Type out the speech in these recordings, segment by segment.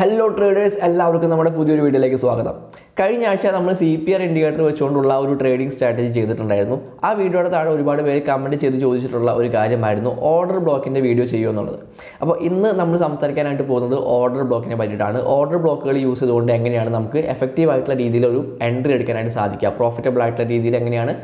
Hello traders, എല്ലാവർക്കും നമ്മുടെ പുതിയൊരു വീഡിയോയിലേക്ക് സ്വാഗതം. കഴിഞ്ഞ ആഴ്ച നമ്മൾ CPR ഇൻഡിക്കേറ്റർ വെച്ചുകൊണ്ടുള്ള ഒരു ട്രേഡിംഗ് സ്ട്രാറ്റജി ചെയ്തിട്ടുണ്ടായിരുന്നു. ആ വീഡിയോയുടെ താഴെ ഒരുപാട് പേര് കമൻറ്റ് ചെയ്ത് ചോദിച്ചിട്ടുള്ള ഒരു കാര്യമായിരുന്നു ഓർഡർ ബ്ലോക്കിൻ്റെ വീഡിയോ ചെയ്യുമോ എന്നുള്ളത്. അപ്പോൾ ഇന്ന് നമ്മൾ സംസാരിക്കാനായിട്ട് പോകുന്നത് ഓർഡർ ബ്ലോക്കിനെ പറ്റിയിട്ടാണ്. ഓർഡർ ബ്ലോക്കുകൾ യൂസ് ചെയ്തുകൊണ്ട് എങ്ങനെയാണ് നമുക്ക് എഫക്റ്റീവ് ആയിട്ടുള്ള രീതിയിൽ ഒരു എൻട്രി എടുക്കാനായിട്ട് സാധിക്കുക, പ്രോഫിറ്റബിൾ ആയിട്ടുള്ള രീതിയിൽ എങ്ങനെയാണ്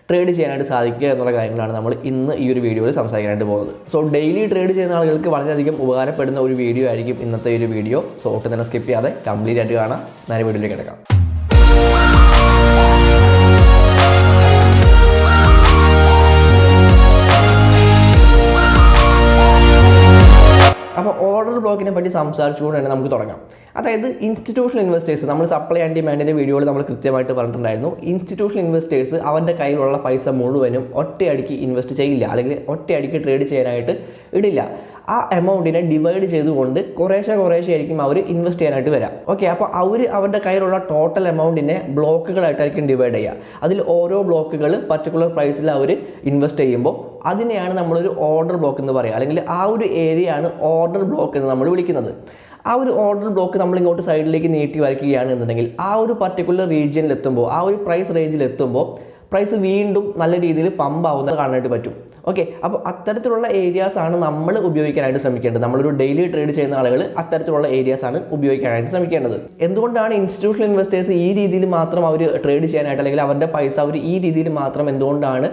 ട്രേഡ് ചെയ്യാനായിട്ട് സാധിക്കുക എന്നുള്ള കാര്യങ്ങളാണ് നമ്മൾ ഇന്ന് ഈ ഒരു വീഡിയോയിൽ സംസാരിക്കാനായിട്ട് പോകുന്നത്. സോ ഡെയിലി ട്രേഡ് ചെയ്യുന്ന ആളുകൾക്ക് വളരെയധികം ഉപകാരപ്പെടുന്ന ഒരു വീഡിയോ ആയിരിക്കും ഇന്നത്തെ ഒരു വീഡിയോ. സോ ഒട്ടും തന്നെ സ്കിപ്പ് ചെയ്യാതെ കംപ്ലീറ്റ് ആയിട്ട് കാണാം. നേരെ വീഡിയോയിലേക്ക് കിടക്കാം. അപ്പോൾ ഓർഡർ ബ്ലോക്കിനെ പറ്റി സംസാരിച്ചുകൊണ്ട് തന്നെ നമുക്ക് തുടങ്ങാം. അതായത് ഇൻസ്റ്റിറ്റ്യൂഷണൽ ഇൻവെസ്റ്റേഴ്സ്, നമ്മൾ സപ്ലൈ ആൻഡ് ഡിമാൻഡിൻ്റെ വീഡിയോയിൽ നമ്മൾ കൃത്യമായിട്ട് പറഞ്ഞിട്ടുണ്ടായിരുന്നു. ഇൻസ്റ്റിറ്റ്യൂഷണൽ ഇൻവെസ്റ്റേഴ്സ് അവരുടെ കയ്യിലുള്ള പൈസ മുഴുവനും ഒറ്റയടിക്ക് ഇൻവെസ്റ്റ് ചെയ്യില്ല, അല്ലെങ്കിൽ ഒറ്റയടിക്ക് ട്രേഡ് ചെയ്യാനായിട്ട് ഇടില്ല. ആ എമൗണ്ടിനെ ഡിവൈഡ് ചെയ്തുകൊണ്ട് കുറേശ്ശെ ആയിരിക്കും അവർ ഇൻവെസ്റ്റ് ചെയ്യാനായിട്ട് വരാം. ഓക്കെ, അപ്പോൾ അവരുടെ കയ്യിലുള്ള ടോട്ടൽ എമൗണ്ടിനെ ബ്ലോക്കുകളായിട്ടായിരിക്കും ഡിവൈഡ് ചെയ്യുക. അതിൽ ഓരോ ബ്ലോക്കുകൾ പർട്ടിക്കുലർ പ്രൈസിൽ അവർ ഇൻവെസ്റ്റ് ചെയ്യുമ്പോൾ അതിനെയാണ് നമ്മളൊരു ഓർഡർ ബ്ലോക്ക് എന്ന് പറയുക, അല്ലെങ്കിൽ ആ ഒരു ഏരിയയാണ് ഓർഡർ ബ്ലോക്ക് എന്ന് നമ്മൾ വിളിക്കുന്നത്. ആ ഒരു ഓർഡർ ബ്ലോക്ക് നമ്മൾ ഇങ്ങോട്ട് സൈഡിലേക്ക് നീട്ടി വരയ്ക്കുകയാണെന്നുണ്ടെങ്കിൽ ആ ഒരു പർട്ടിക്കുലർ റീജിയനിലെത്തുമ്പോൾ, ആ ഒരു പ്രൈസ് റേഞ്ചിലെത്തുമ്പോൾ പ്രൈസ് വീണ്ടും നല്ല രീതിയിൽ പമ്പ് ആവുന്നത് കാണാനായിട്ട് പറ്റും. ഓക്കെ, അപ്പോൾ അത്തരത്തിലുള്ള ഏരിയാസാണ് നമ്മൾ ഉപയോഗിക്കാനായിട്ട് ശ്രമിക്കേണ്ടത്. നമ്മളൊരു ഡെയിലി ട്രേഡ് ചെയ്യുന്ന ആളുകൾ അത്തരത്തിലുള്ള ഏരിയാസാണ് ഉപയോഗിക്കാനായിട്ട് ശ്രമിക്കേണ്ടത്. എന്തുകൊണ്ടാണ് ഇൻസ്റ്റിറ്റ്യൂഷണൽ ഇൻവെസ്റ്റേഴ്സ് ഈ രീതിയിൽ മാത്രം അവർ ട്രേഡ് ചെയ്യാനായിട്ട്, അല്ലെങ്കിൽ അവരുടെ പൈസ അവർ ഈ രീതിയിൽ മാത്രം എന്തുകൊണ്ടാണ്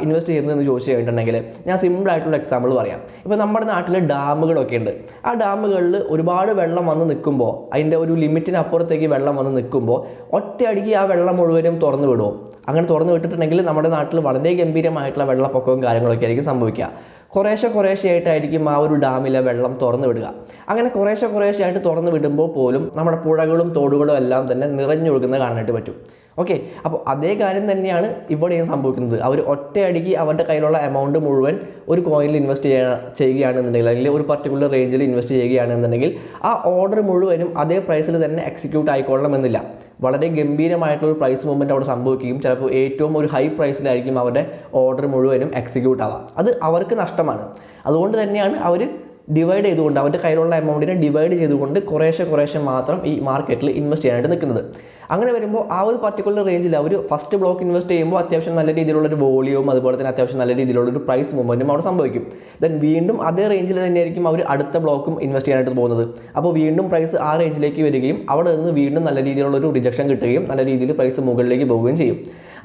ഇൻവെസ്റ്റ് ചെയ്യുന്നതെന്ന് ചോദിച്ചു കഴിഞ്ഞിട്ടുണ്ടെങ്കിൽ ഞാൻ സിമ്പിളായിട്ടുള്ള എക്സാമ്പിൾ പറയാം. ഇപ്പോൾ നമ്മുടെ നാട്ടിൽ ഡാമുകളൊക്കെ ഉണ്ട്. ആ ഡാമുകളിൽ ഒരുപാട് വെള്ളം വന്ന് നിൽക്കുമ്പോൾ, അതിൻ്റെ ഒരു ലിമിറ്റിനപ്പുറത്തേക്ക് വെള്ളം വന്ന് നിൽക്കുമ്പോൾ ഒറ്റയടിക്ക് ആ വെള്ളം മുഴുവനും തുറന്നു വിടുമോ? അങ്ങനെ തുറന്നു വിട്ടിട്ടുണ്ടെങ്കിൽ നമ്മുടെ നാട്ടിൽ വളരെ ഗംഭീരമായിട്ടുള്ള വെള്ളപ്പൊക്കവും കാര്യങ്ങളൊക്കെ ആയിരിക്കും സംഭവിക്കുക. കുറേശ്ശെ ആയിട്ടായിരിക്കും ആ ഒരു ഡാമിലെ വെള്ളം തുറന്നു വിടുക. അങ്ങനെ കുറേശ്ശെ ആയിട്ട് തുറന്നു വിടുമ്പോൾ പോലും നമ്മുടെ പുഴകളും തോടുകളും എല്ലാം തന്നെ നിറഞ്ഞൊഴുകുന്നത് കാണാനായിട്ട് പറ്റും. ഓക്കെ, അപ്പോൾ അതേ കാര്യം തന്നെയാണ് ഇവിടെയും സംഭവിക്കുന്നത്. അവർ ഒറ്റയടിക്ക് അവരുടെ കയ്യിലുള്ള എമൗണ്ട് മുഴുവൻ ഒരു കോയിനിൽ ഇൻവെസ്റ്റ് ചെയ്യുകയാണെന്നുണ്ടെങ്കിൽ, അല്ലെങ്കിൽ ഒരു പർട്ടിക്കുലർ റേഞ്ചിൽ ഇൻവെസ്റ്റ് ചെയ്യുകയാണെന്നുണ്ടെങ്കിൽ ആ ഓർഡർ മുഴുവനും അതേ പ്രൈസിൽ തന്നെ എക്സിക്യൂട്ട് ആയിക്കൊള്ളണമെന്നില്ല. വളരെ ഗംഭീരമായിട്ടുള്ള ഒരു പ്രൈസ് മൂവ്മെൻറ്റ് അവിടെ സംഭവിക്കുകയും ചിലപ്പോൾ ഏറ്റവും ഒരു ഹൈ പ്രൈസിലായിരിക്കും അവരുടെ ഓർഡർ മുഴുവനും എക്സിക്യൂട്ട് ആവുക. അത് അവർക്ക് നഷ്ടമാണ്. അതുകൊണ്ട് തന്നെയാണ് അവർ ഡിവൈഡ് ചെയ്തുകൊണ്ട്, അവരുടെ കയ്യിലുള്ള എമൗണ്ടിനെ ഡിവൈഡ് ചെയ്തുകൊണ്ട് കുറേശ്ശെ മാത്രം ഈ മാർക്കറ്റിൽ ഇൻവെസ്റ്റ് ചെയ്യാനായിട്ട് നിൽക്കുന്നത്. അങ്ങനെ വരുമ്പോൾ ആ ഒരു പർട്ടിക്കുലർ റേഞ്ചിൽ അവർ ഫസ്റ്റ് ബ്ലോക്ക് ഇൻവെസ്റ്റ് ചെയ്യുമ്പോൾ അത്യാവശ്യം നല്ല രീതിയിലുള്ളൊരു വോളിയവും അതുപോലെ തന്നെ അത്യാവശ്യം നല്ല രീതിയിലുള്ളൊരു പ്രൈസ് മൂവ്മെൻറ്റും അവിടെ സംഭവിക്കും. ദെൻ വീണ്ടും അതേ റേഞ്ചിൽ തന്നെയായിരിക്കും അവർ അടുത്ത ബ്ലോക്കും ഇൻവെസ്റ്റ് ചെയ്യാനായിട്ട് പോകുന്നത്. അപ്പോൾ വീണ്ടും പ്രൈസ് ആ റേഞ്ചിലേക്ക് വരികയും അവിടെ നിന്ന് വീണ്ടും നല്ല രീതിയിലുള്ളൊരു റിജക്ഷൻ കിട്ടുകയും നല്ല രീതിയിൽ പ്രൈസ് മുകളിലേക്ക് പോവുകയും ചെയ്യും.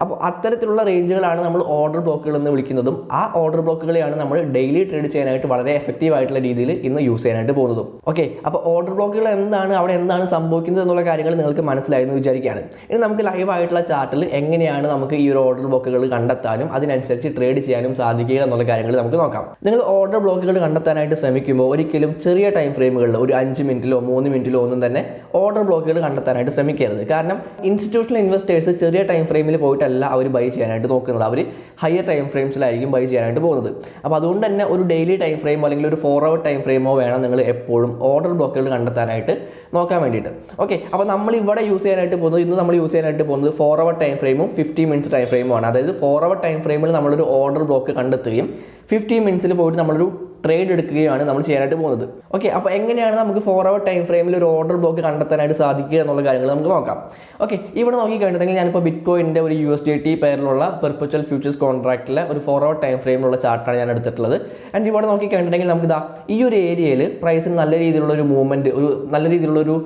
അപ്പോൾ അത്തരത്തിലുള്ള റേഞ്ചുകളാണ് നമ്മൾ ഓർഡർ ബ്ലോക്കുകൾ എന്ന് വിളിക്കുന്നതും. ആ ഓർഡർ ബ്ലോക്കുകളെയാണ് നമ്മൾ ഡെയിലി ട്രേഡ് ചെയ്യാനായിട്ട് വളരെ എഫക്റ്റീവ് ആയിട്ടുള്ള രീതിയിൽ ഇന്ന് യൂസ് ചെയ്യാനായിട്ട് പോകുന്നതും. ഓക്കെ, അപ്പോൾ ഓർഡർ ബ്ലോക്കുകൾ എന്താണ്, അവിടെ എന്താണ് സംഭവിക്കുന്നത് എന്നുള്ള കാര്യങ്ങൾ നിങ്ങൾക്ക് മനസ്സിലായെന്ന് വിചാരിക്കുകയാണ്. ഇനി നമുക്ക് ലൈവ് ആയിട്ടുള്ള ചാർട്ടിൽ എങ്ങനെയാണ് നമുക്ക് ഈ ഒരു ഓർഡർ ബ്ലോക്കുകൾ കണ്ടെത്താനും അതിനനുസരിച്ച് ട്രേഡ് ചെയ്യാനും സാധിക്കുക എന്നുള്ള കാര്യങ്ങൾ നമുക്ക് നോക്കാം. നിങ്ങൾ ഓർഡർ ബ്ലോക്കുകൾ കണ്ടെത്താനായിട്ട് ശ്രമിക്കുമ്പോൾ ഒരിക്കലും ചെറിയ ടൈം ഫ്രെയിമുകളിൽ ഒരു 5 മിനിറ്റിലോ 3 മിനിറ്റിലോ ഒന്നും തന്നെ ഓർഡർ ബ്ലോക്കുകൾ കണ്ടെത്താനായിട്ട് ശ്രമിക്കരുത്. കാരണം ഇൻസ്റ്റിറ്റ്യൂഷണൽ ഇൻവെസ്റ്റേഴ്സ് ചെറിയ ടൈം ഫ്രെയിമിൽ പോയിട്ട് അല്ല അവർ ബൈ ചെയ്യാനായിട്ട് നോക്കുന്നത്. അവർ ഹയർ ടൈം ഫ്രെയിംസിലായിരിക്കും ബൈ ചെയ്യാനായിട്ട് പോകുന്നത്. അപ്പോൾ അതുകൊണ്ട് തന്നെ ഒരു ഡെയിലി ടൈം ഫ്രെയിമോ അല്ലെങ്കിൽ ഒരു 4 hour ടൈം ഫ്രെയിമോ വേണം നിങ്ങൾ എപ്പോഴും ഓർഡർ ബ്ലോക്കുകൾ കണ്ടെത്താനായിട്ട് നോക്കാൻ വേണ്ടിയിട്ട്. ഓക്കെ, അപ്പോൾ നമ്മൾ ഇവിടെ യൂസ് ചെയ്യാനായിട്ട് പോകുന്നത്, ഇന്ന് നമ്മൾ യൂസ് ചെയ്യാനായിട്ട് പോകുന്നത് 4 hour ടൈം ഫ്രെയിമും 50 minutes ടൈം ഫ്രെയിമുമാണ്. അതായത് 4 hour ടൈം ഫ്രെയിമിൽ നമ്മളൊരു ഓർഡർ ബ്ലോക്ക് കണ്ടെത്തുകയും 50 minutes പോയിട്ട് നമ്മളൊരു ട്രേഡ് എടുക്കുകയാണ് നമ്മൾ ചെയ്യാനായിട്ട് പോകുന്നത്. ഓക്കെ, അപ്പോൾ എങ്ങനെയാണ് നമുക്ക് 4 hour ടൈം ഫ്രെയിമിൽ ഒരു ഓർഡർ ബ്ലോക്ക് കണ്ടെത്താനായിട്ട് സാധിക്കുക എന്നുള്ള കാര്യങ്ങൾ നമുക്ക് നോക്കാം. ഓക്കെ, ഇവിടെ നോക്കി കഴിഞ്ഞിട്ടുണ്ടെങ്കിൽ ഞാനിപ്പോൾ ബിറ്റ്കോയിൻ്റെ ഒരു USDT പെയറിലുള്ള പെർപ്പച്വൽ ഫ്യൂച്ചേഴ്സ് കോൺട്രാക്റ്റിലെ ഒരു 4 hour ടൈം ഫ്രെയിമിലുള്ള ചാർട്ടാണ് ഞാൻ എടുത്തിട്ടുള്ളത്. ആൻഡ് ഇവിടെ നോക്കി കഴിഞ്ഞിട്ടുണ്ടെങ്കിൽ നമുക്ക് ഈ ഒരു ഏരിയയിൽ പ്രൈസിന് നല്ല രീതിയിലുള്ള ഒരു മൂവ്മെൻറ്റ്, ഒരു നല്ല രീതിയിലുള്ളൊരു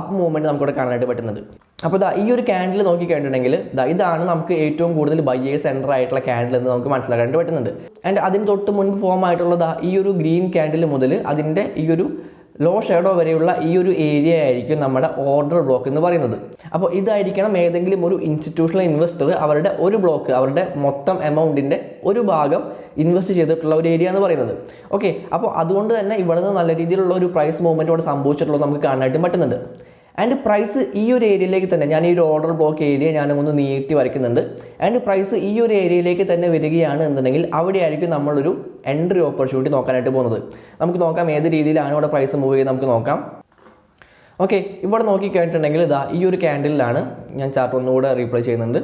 അപ്പ് മൂവ്മെൻറ്റ് നമുക്കിവിടെ കാണാനായിട്ട് പറ്റുന്നത്. അപ്പോൾ ഈ ഒരു ക്യാൻഡിൽ നോക്കി കഴിഞ്ഞിട്ടുണ്ടെങ്കിൽ ഇതാണ് നമുക്ക് ഏറ്റവും കൂടുതൽ ബയേഴ്സ് സെൻറ്റർ ആയിട്ടുള്ള ക്യാൻഡിൽ എന്ന് നമുക്ക് മനസ്സിലാക്കാനായിട്ട് പറ്റുന്നുണ്ട്. ആൻഡ് അതിന് തൊട്ട് മുൻപ് ഫോം ആയിട്ടുള്ള ഈ ഒരു ഗ്രീൻ ക്യാൻഡിൽ മുതൽ അതിൻ്റെ ഈ ഒരു ലോ ഷാഡോ വരെയുള്ള ഈ ഒരു ഏരിയ ആയിരിക്കും നമ്മുടെ ഓർഡർ ബ്ലോക്ക് എന്ന് പറയുന്നത്. അപ്പോൾ ഇതായിരിക്കണം ഏതെങ്കിലും ഒരു ഇൻസ്റ്റിറ്റ്യൂഷണൽ ഇൻവെസ്റ്റർ അവരുടെ ഒരു ബ്ലോക്ക്, അവരുടെ മൊത്തം എമൗണ്ടിൻ്റെ ഒരു ഭാഗം ഇൻവെസ്റ്റ് ചെയ്തിട്ടുള്ള ഒരു ഏരിയ എന്ന് പറയുന്നത്. ഓക്കെ, അപ്പോൾ അതുകൊണ്ട് തന്നെ ഇവിടെ നിന്ന് നല്ല രീതിയിലുള്ള ഒരു പ്രൈസ് മൂവ്മെൻറ്റ് ഇവിടെ സംഭവിച്ചിട്ടുള്ളത് നമുക്ക് കാണാനായിട്ട് പറ്റുന്നുണ്ട്. ആൻഡ് പ്രൈസ് ഈ ഒരു ഏരിയയിലേക്ക് തന്നെ, ഞാൻ ഈ ഒരു ഓർഡർ ബ്ലോക്ക് ഏരിയ ഞാനൊന്ന് നീട്ടി വരയ്ക്കുന്നുണ്ട്. ആൻഡ് പ്രൈസ് ഈ ഒരു ഏരിയയിലേക്ക് തന്നെ വരികയാണ് എന്നുണ്ടെങ്കിൽ അവിടെയായിരിക്കും നമ്മളൊരു എൻട്രി ഓപ്പർച്യൂണിറ്റി നോക്കാനായിട്ട് പോകുന്നത്. നമുക്ക് നോക്കാം ഏത് രീതിയിലാണ് ഇവിടെ പ്രൈസ് മൂവ് ചെയ്യുന്നത് നമുക്ക് നോക്കാം. ഓക്കെ, ഇവിടെ നോക്കി കഴിഞ്ഞിട്ടുണ്ടെങ്കിൽ ഈ ഒരു ക്യാൻഡിലാണ് ഞാൻ ചാർട്ട് ഒന്നുകൂടെ റീപ്ലേ ചെയ്യുന്നുണ്ട്.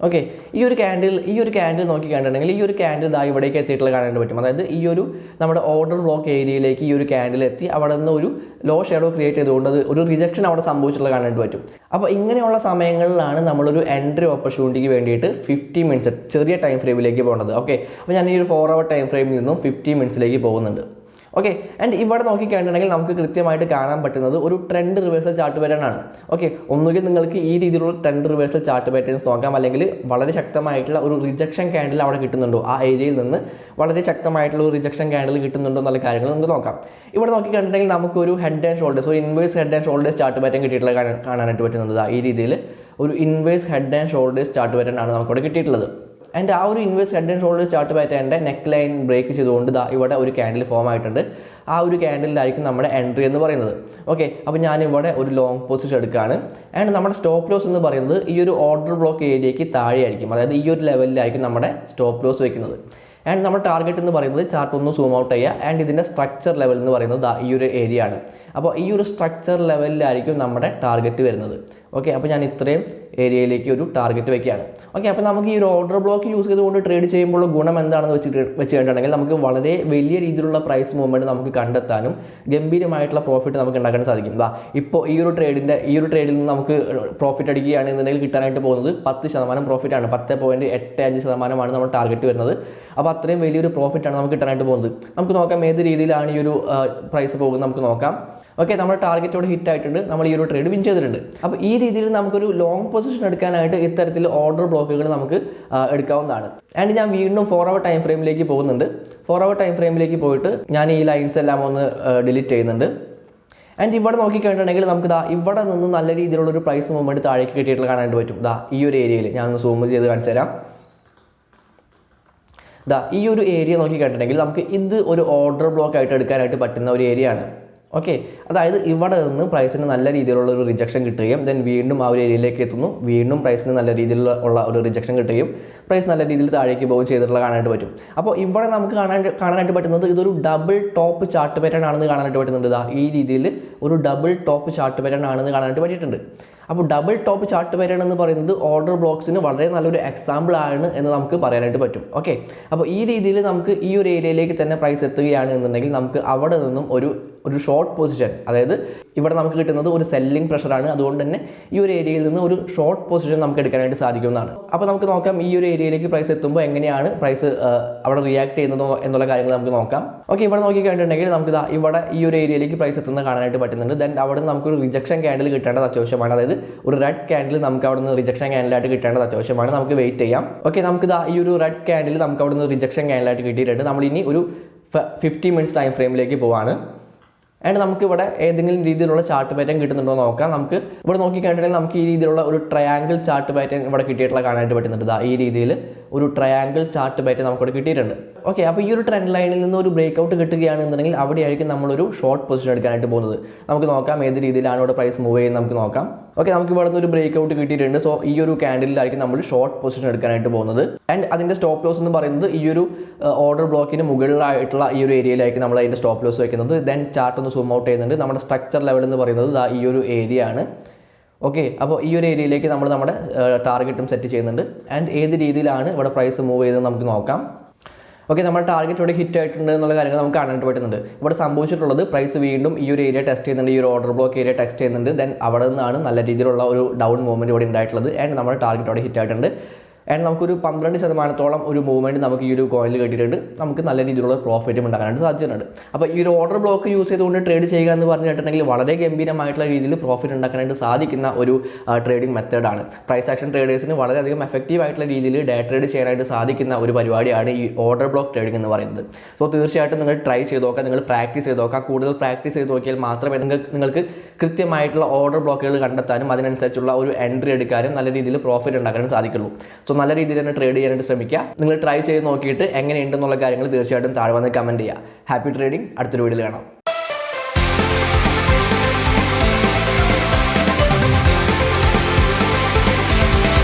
ഓക്കെ, ഈ ഒരു ക്യാൻഡിൽ നോക്കി കണ്ടിട്ടുണ്ടെങ്കിൽ ഈ ഒരു ക്യാൻഡിൽ ഇതാ ഇവിടേക്ക് എത്തിയിട്ടുള്ള കാണാനായിട്ട് പറ്റും. അതായത് ഈ ഒരു നമ്മുടെ ഓർഡർ ബ്ലോക്ക് ഏരിയയിലേക്ക് ഈ ഒരു ക്യാൻഡിൽ എത്തി അവിടെ നിന്ന് ഒരു ലോ ഷാഡോ ക്രിയേറ്റ് ചെയ്തുകൊണ്ട് അത് ഒരു റിജക്ഷൻ അവിടെ സംഭവിച്ചിട്ടുള്ള കാണാനായിട്ട് പറ്റും. അപ്പോൾ ഇങ്ങനെയുള്ള സമയങ്ങളിലാണ് നമ്മളൊരു എൻട്രി ഓപ്പർച്യൂണിറ്റിക്ക് വേണ്ടിയിട്ട് 50 മിനിറ്റ്സ് ചെറിയ ടൈം ഫ്രെയിമിലേക്ക് പോകുന്നത്. ഓക്കെ, അപ്പോൾ ഞാൻ ഈ ഒരു 4 hour ടൈം ഫ്രെയിമിൽ നിന്നും 50 മിനിറ്റ്സിലേക്ക് പോകുന്നുണ്ട്. ഓക്കെ, ആൻഡ് ഇവിടെ നോക്കിക്കഴിഞ്ഞിട്ടുണ്ടെങ്കിൽ നമുക്ക് കൃത്യമായിട്ട് കാണാൻ പറ്റുന്നത് ഒരു ട്രെൻഡ് റിവേഴ്സൽ ചാർട്ട് പാറ്റേൺ ആണ്. ഓക്കെ, ഒന്നുകിൽ നിങ്ങൾക്ക് ഈ രീതിയിലുള്ള ട്രെൻഡ് റിവേഴ്സൽ ചാർട്ട് പാറ്റേൺസ് നോക്കാം, അല്ലെങ്കിൽ വളരെ ശക്തമായിട്ടുള്ള ഒരു റിജക്ഷൻ ക്യാൻഡിൽ അവിടെ കിട്ടുന്നുണ്ടോ, ആ ഏരിയയിൽ നിന്ന് വളരെ ശക്തമായിട്ടുള്ള ഒരു റിജക്ഷൻ ക്യാൻഡിൽ കിട്ടുന്നുണ്ടോ എന്നുള്ള കാര്യങ്ങൾ നമുക്ക് നോക്കാം. ഇവിടെ നോക്കിക്കഴിഞ്ഞിട്ടുണ്ടെങ്കിൽ നമുക്കൊരു ഹെഡ് ആൻഡ് ഷോൾഡേഴ്സ്, ഒരു inverse head and shoulders chart pattern കിട്ടിയിട്ടുള്ള കാണാനായിട്ട് പറ്റുന്നത്. ഈ രീതിയിൽ ഒരു inverse head and shoulders chart pattern ആണ് നമുക്കിവിടെ കിട്ടിയിട്ടുള്ളത്. ആൻഡ് ആ ഒരു inverse head and shoulders chart പാറ്റേണിൻ്റെ നെക്ക് ലൈൻ ബ്രേക്ക് ചെയ്തുകൊണ്ട് ഇവിടെ ഒരു ക്യാൻഡിൽ ഫോം ആയിട്ടുണ്ട്. ആ ഒരു ക്യാൻഡിലായിരിക്കും നമ്മുടെ എൻട്രി എന്ന് പറയുന്നത്. ഓക്കെ, അപ്പോൾ ഞാനിവിടെ ഒരു ലോങ് പൊസിഷൻ എടുക്കുകയാണ്. ആൻഡ് നമ്മുടെ സ്റ്റോപ്പ് ലോസ് എന്ന് പറയുന്നത് ഈ ഒരു ഓർഡർ ബ്ലോക്ക് ഏരിയയ്ക്ക് താഴെയായിരിക്കും, അതായത് ഈ ഒരു ലെവലിലായിരിക്കും നമ്മുടെ സ്റ്റോപ്പ് ലോസ് വയ്ക്കുന്നത്. ആൻഡ് നമ്മുടെ ടാർഗറ്റ് എന്ന് പറയുന്നത് ചാർട്ട് ഒന്ന് സൂം ഔട്ട് ചെയ്യുക. ആൻഡ് ഇതിൻ്റെ സ്ട്രക്ചർ ലെവൽ എന്ന് പറയുന്നത് ഈ ഒരു ഏരിയ ആണ്. അപ്പോൾ ഈ ഒരു സ്ട്രക്ചർ ലെവലിലായിരിക്കും നമ്മുടെ ടാർഗറ്റ് വരുന്നത്. ഓക്കെ, അപ്പോൾ ഞാൻ ഇത്രയും ഏരിയയിലേക്ക് ഒരു ടാർഗറ്റ് വയ്ക്കുകയാണ്. ഓക്കെ, അപ്പോൾ നമുക്ക് ഈ ഒരു ഓർഡർ ബ്ലോക്ക് യൂസ് ചെയ്തുകൊണ്ട് ട്രേഡ് ചെയ്യുമ്പോൾ ഗുണം എന്താണെന്ന് വെച്ച് കഴിഞ്ഞിട്ടുണ്ടെങ്കിൽ നമുക്ക് വളരെ വലിയ രീതിയിലുള്ള പ്രൈസ് മൂവ്മെൻറ്റ് നമുക്ക് കണ്ടെത്താനും ഗംഭീരമായിട്ടുള്ള പ്രോഫിറ്റ് നമുക്ക് ഉണ്ടാക്കാൻ സാധിക്കും. ഇപ്പോൾ ഈ ഒരു ട്രേഡിൽ നിന്ന് നമുക്ക് പ്രോഫിറ്റ് അടിക്കുകയാണെന്നുണ്ടെങ്കിൽ കിട്ടാനായിട്ട് പോകുന്നത് 10% പ്രോഫിറ്റാണ്. 10.85% നമ്മുടെ ടാർഗറ്റ് വരുന്നത്. അപ്പോൾ അത്രയും വലിയൊരു പ്രോഫിറ്റാണ് നമുക്ക് കിട്ടാനായിട്ട് പോകുന്നത്. നമുക്ക് നോക്കാം ഏത് രീതിയിലാണ് ഈ ഒരു പ്രൈസ് പോകുന്നത്, നമുക്ക് നോക്കാം. ഓക്കെ, നമ്മുടെ ടാർഗറ്റോട് ഹിറ്റ് ആയിട്ടുണ്ട്, നമ്മൾ ഈ ഒരു ട്രേഡ് വിൻ ചെയ്തിട്ടുണ്ട്. അപ്പോൾ ഈ രീതിയിൽ നമുക്കൊരു ലോങ് പൊസിഷൻ എടുക്കാനായിട്ട് ഇത്തരത്തിൽ ഓർഡർ ബ്ലോക്കുകൾ നമുക്ക് എടുക്കാവുന്നതാണ്. ആൻഡ് ഞാൻ വീണ്ടും 4 hour ടൈം ഫ്രെയിമിലേക്ക് പോകുന്നുണ്ട്. 4 hour ടൈം ഫ്രെയിമിലേക്ക് പോയിട്ട് ഞാൻ ഈ ലൈൻസ് എല്ലാം ഒന്ന് ഡിലീറ്റ് ചെയ്യുന്നുണ്ട്. ആൻഡ് ഇവിടെ നോക്കിക്കഴിഞ്ഞിട്ടുണ്ടെങ്കിൽ നമുക്ക് ഇവിടെ നിന്ന് നല്ല രീതിയിലുള്ളൊരു പ്രൈസ് മൂവ്മെൻറ്റ് താഴേക്ക് കിട്ടിയിട്ടുള്ള കാണാനായിട്ട് പറ്റും. ഈ ഒരു ഏരിയയിൽ ഞാൻ ഒന്ന് സൂം ചെയ്ത് കാണിച്ചു തരാം. ഈ ഒരു ഏരിയ നോക്കിക്കഴിഞ്ഞിട്ടുണ്ടെങ്കിൽ നമുക്ക് ഇത് ഒരു ഓർഡർ ബ്ലോക്ക് ആയിട്ട് എടുക്കാനായിട്ട് പറ്റുന്ന ഒരു ഏരിയ ആണ്. ഓക്കെ, അതായത് ഇവിടെ നിന്ന് പ്രൈസിന് നല്ല രീതിയിലുള്ള ഒരു റിജക്ഷൻ കിട്ടുകയും ദെൻ വീണ്ടും ആ ഒരു ഏരിയയിലേക്ക് എത്തുന്നു, വീണ്ടും പ്രൈസിന് നല്ല രീതിയിലുള്ള ഒരു റിജക്ഷൻ കിട്ടുകയും പ്രൈസ് നല്ല രീതിയിൽ താഴേക്ക് പോവുകയും ചെയ്തിട്ടുള്ള കാണാനായിട്ട് പറ്റും. അപ്പോൾ ഇവിടെ നമുക്ക് കാണാനായിട്ട് പറ്റുന്നത് ഇതൊരു ഡബിൾ ടോപ്പ് ചാർട്ട് പാറ്റേൺ ആണെന്ന് കാണാനായിട്ട് പറ്റുന്നുണ്ട്. ഈ രീതിയിൽ ഒരു ഡബിൾ ടോപ്പ് ചാർട്ട് പാറ്റേൺ ആണെന്ന് കാണാനായിട്ട് പറ്റിയിട്ടുണ്ട്. അപ്പോൾ ഡബിൾ ടോപ്പ് ചാർട്ട് പാറ്റേൺ എന്ന് പറയുന്നത് ഓർഡർ ബ്ലോക്സിന് വളരെ നല്ലൊരു എക്സാമ്പിൾ ആണ് എന്ന് നമുക്ക് പറയാനായിട്ട് പറ്റും. ഓക്കെ, അപ്പോൾ ഈ രീതിയിൽ നമുക്ക് ഈ ഒരു ഏരിയയിലേക്ക് തന്നെ പ്രൈസ് എത്തുകയാണ് എന്നുണ്ടെങ്കിൽ നമുക്ക് അവിടെ നിന്നും ഒരു ഷോർട്ട് പൊസിഷൻ, അതായത് ഇവിടെ നമുക്ക് കിട്ടുന്നത് ഒരു സെല്ലിംഗ് പ്രഷറാണ്. അതുകൊണ്ട് തന്നെ ഈ ഒരു ഏരിയയിൽ നിന്ന് ഒരു ഷോർട്ട് പൊസിഷൻ നമുക്ക് എടുക്കാനായിട്ട് സാധിക്കുന്നതാണ്. അപ്പോൾ നമുക്ക് നോക്കാം ഈ ഒരു ഏരിയയിലേക്ക് പ്രൈസ് എത്തുമ്പോൾ എങ്ങനെയാണ് പ്രൈസ് അവിടെ റിയാക്ട് ചെയ്യുന്നതോ എന്നുള്ള കാര്യങ്ങൾ നമുക്ക് നോക്കാം. ഓക്കെ, ഇവിടെ നോക്കിക്കഴിഞ്ഞിട്ടുണ്ടെങ്കിൽ നമുക്ക് ഇവിടെ ഈ ഒരു ഏരിയയിലേക്ക് പ്രൈസ് എത്തുന്നത് കാണാനായിട്ട് പറ്റുന്നുണ്ട്. ദെൻ അവിടെ നിന്ന് നമുക്കൊരു റിജക്ഷൻ ക്യാൻഡിൽ കിട്ടേണ്ടത് അത്യാവശ്യമാണ്. അതായത് ഒരു റെഡ് ക്യാൻഡിൽ നമുക്ക് അവിടെ നിന്ന് റിജക്ഷൻ ക്യാൻഡിലായിട്ട് കിട്ടേണ്ടത് അത്യാവശ്യമാണ്. നമുക്ക് വെയിറ്റ് ചെയ്യാം. ഓക്കെ, നമുക്ക് ഈ ഒരു റെഡ് ക്യാൻഡിൽ നമുക്ക് അവിടെ നിന്ന് റിജക്ഷൻ ക്യാൻഡിലായിട്ട് കിട്ടിയിട്ടുണ്ട്. നമ്മളിനി ഒരു 50 മിനിറ്റ്സ് ടൈം ഫ്രെയിമിലേക്ക് പോവാണ്. ആൻഡ് നമുക്കിവിടെ ഏതെങ്കിലും രീതിയിലുള്ള ചാർട്ട് പാറ്റേൺ കിട്ടുന്നുണ്ടോ നോക്കാം. നമുക്ക് ഇവിടെ നോക്കിക്കഴിഞ്ഞിട്ടുണ്ടെങ്കിൽ നമുക്ക് ഈ രീതിയിലുള്ള ഒരു ട്രയാങ്കിൾ ചാർട്ട് പാറ്റേൺ ഇവിടെ കിട്ടിയിട്ടുള്ള കാണാനായിട്ട് പറ്റുന്നുണ്ട്. ഈ രീതിയിൽ ഒരു ട്രയാങ്കിൾ ചാർട്ട് പാറ്റേൺ നമുക്കിവിടെ കിട്ടിയിട്ടുണ്ട്. ഓക്കെ, അപ്പോൾ ഈ ഒരു ട്രെൻഡ് ലൈനിൽ നിന്ന് ഒരു ബ്രേക്ക് ഔട്ട് കിട്ടുകയാണെന്നുണ്ടെങ്കിൽ അവിടെയായിരിക്കും നമ്മളൊരു ഷോർട്ട് പൊസിഷൻ എടുക്കാനായിട്ട് പോകുന്നത്. നമുക്ക് നോക്കാം ഏത് രീതിയിലാണ് ഇവിടെ പ്രൈസ് മൂവ് ചെയ്യുന്നത് നമുക്ക് നോക്കാം. ഓക്കെ, നമുക്ക് ഇവിടെ നിന്ന് ഒരു ബ്രേക്ക് ഔട്ട് കിട്ടിയിട്ടുണ്ട്. സോ ഈ ഒരു ക്യാൻഡിലായിരിക്കും നമ്മൾ ഷോർട്ട് പൊസിഷൻ എടുക്കാനായിട്ട് പോകുന്നത്. ആൻഡ് അതിൻ്റെ സ്റ്റോപ്പ് ലോസ് എന്ന് പറയുന്നത് ഈ ഒരു ഓർഡർ ബ്ലോക്കിന് മുകളിലായിട്ടുള്ള ഈ ഒരു ഏരിയയിലായിരിക്കും നമ്മൾ അതിൻ്റെ സ്റ്റോപ്പ് ലോസ് വയ്ക്കുന്നത്. ദെൻ ചാർട്ട് ഒന്ന് സൂം ഔട്ട് ചെയ്യുന്നുണ്ട്. നമ്മുടെ സ്ട്രക്ചർ ലെവൽ എന്ന് പറയുന്നത് ഈ ഒരു ഏരിയ ആണ്. ഓക്കെ, അപ്പോൾ ഈ ഒരു ഏരിയയിലേക്ക് നമ്മൾ നമ്മുടെ ടാർഗറ്റും സെറ്റ് ചെയ്യുന്നുണ്ട്. ആൻഡ് ഏത് രീതിയിലാണ് ഇവിടെ പ്രൈസ് മൂവ് ചെയ്തത് നമുക്ക് നോക്കാം. ഓക്കെ, നമ്മുടെ ടാർഗറ്റ് ഇവിടെ ഹിറ്റ് ആയിട്ടുണ്ട് എന്നുള്ള കാര്യങ്ങൾ നമുക്ക് കാണാനായിട്ട് പറ്റുന്നുണ്ട്. ഇവിടെ സംഭവിച്ചിട്ടുള്ളത് പ്രൈസ് വീണ്ടും ഈ ഒരു ഏരിയ ടെസ്റ്റ് ചെയ്യുന്നുണ്ട്, ഈ ഒരു ഓർഡർ ബ്ലോക്ക് ഏരിയ ടെസ്റ്റ് ചെയ്യുന്നുണ്ട്. ദെൻ അവിടെ നിന്നാണ് നല്ല രീതിയിലുള്ള ഒരു ഡൗൺ മൂവ്മെൻറ്റ് ഇവിടെ ഉണ്ടായിട്ടുള്ളത്. ആൻഡ് നമ്മുടെ ടാർഗറ്റ് അവിടെ ഹിറ്റ് ആയിട്ടുണ്ട്. ആൻഡ് നമുക്കൊരു 12% ഒരു മൂവ്മെൻറ്റ് നമുക്ക് ഈ ഒരു കോയിനിൽ കിട്ടിയിട്ടുണ്ട്. നമുക്ക് നല്ല രീതിയിലുള്ള പ്രോഫിറ്റും ഉണ്ടാക്കാനായിട്ട് സാധിച്ചിട്ടുണ്ട്. അപ്പോൾ ഈ ഒരു ഓർഡർ ബ്ലോക്ക് യൂസ് ചെയ്തുകൊണ്ട് ട്രേഡ് ചെയ്യുക എന്ന് പറഞ്ഞിട്ടുണ്ടെങ്കിൽ വളരെ ഗംഭീരമായിട്ടുള്ള രീതിയിൽ പ്രോഫിറ്റ് ഉണ്ടാക്കാനായിട്ട് സാധിക്കുന്ന ഒരു ട്രേഡിംഗ് മെത്തേഡാണ്. പ്രൈസ് ആക്ഷൻ ട്രേഡേഴ്സിന് വളരെയധികം എഫക്റ്റീവ് ആയിട്ടുള്ള രീതിയിൽ ഡേ ട്രേഡ് ചെയ്യാനായിട്ട് സാധിക്കുന്ന ഒരു പരിപാടിയാണ് ഈ ഓർഡർ ബ്ലോക്ക് ട്രേഡിംഗ് എന്ന് പറയുന്നത്. സോ തീർച്ചയായിട്ടും നിങ്ങൾ ട്രൈ ചെയ്ത് നോക്കുക, നിങ്ങൾ പ്രാക്ടീസ് ചെയ്ത് നോക്കുക. കൂടുതൽ പ്രാക്ടീസ് ചെയ്ത് നോക്കിയാൽ മാത്രമേ നിങ്ങൾക്ക് കൃത്യമായിട്ടുള്ള ഓർഡർ ബ്ലോക്കുകൾ കണ്ടെത്താനും അതിനനുസരിച്ചുള്ള ഒരു എൻട്രി എടുക്കാനും നല്ല രീതിയിൽ പ്രോഫിറ്റ് ഉണ്ടാക്കാനും സാധിക്കുള്ളൂ. സോ നല്ല രീതിയിൽ തന്നെ ട്രേഡ് ചെയ്യാനായിട്ട് ശ്രമിക്കുക. നിങ്ങൾ ട്രൈ ചെയ്ത് നോക്കിയിട്ട് എങ്ങനെയുണ്ടെന്നുള്ള കാര്യങ്ങൾ തീർച്ചയായിട്ടും താഴെ വന്ന് കമൻറ്റ് ചെയ്യുക. Happy trading. അടുത്തൊരു വീഡിയോയിൽ കാണാം.